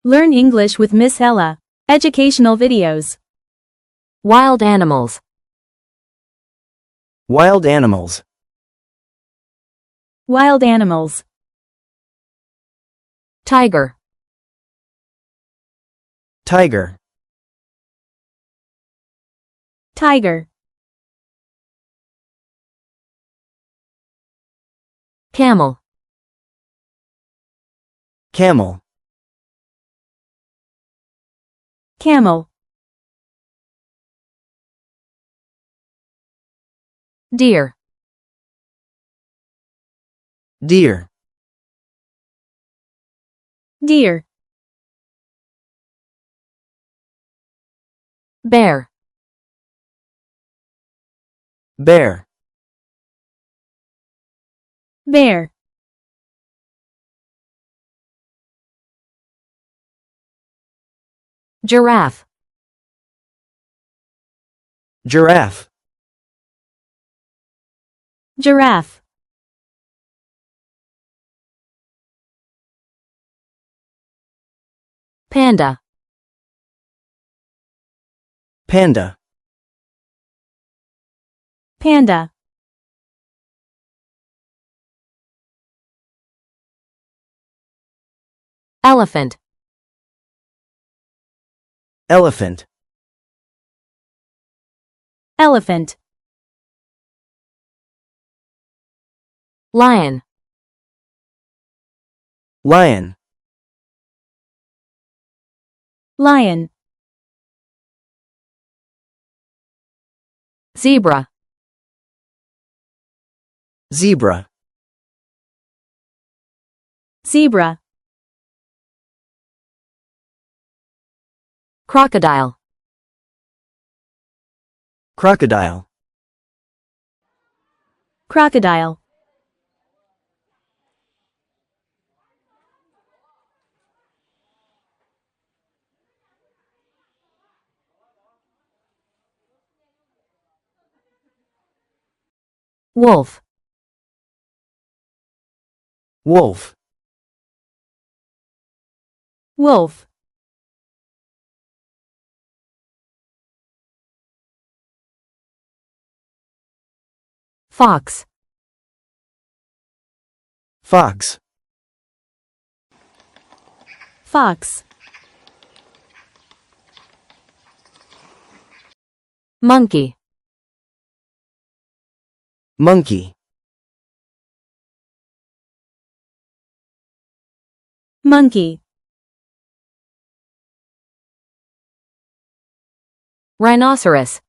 Learn English with Miss Ella. Educational videos. Wild animals. Wild animals. Wild animals. Tiger. Tiger. Tiger. Camel. Camel. Camel. Deer. Deer. Deer. Bear. Bear. Bear. Giraffe. Giraffe. Giraffe. Panda. Panda. Panda. Elephant. Elephant. Elephant. Lion. Lion. Lion. Zebra. Zebra. Zebra. Crocodile. Crocodile. Crocodile. Wolf. Wolf. Wolf. Fox. Fox. Fox. Monkey. Monkey. Monkey. Rhinoceros.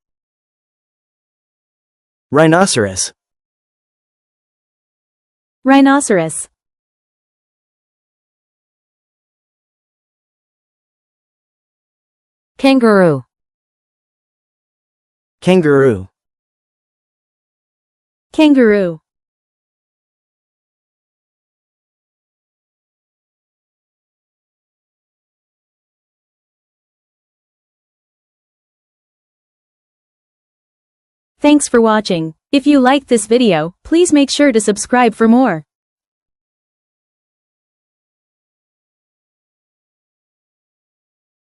Rhinoceros. Rhinoceros. Kangaroo. Kangaroo. Kangaroo. Thanks for watching. If you liked this video, please make sure to subscribe for more.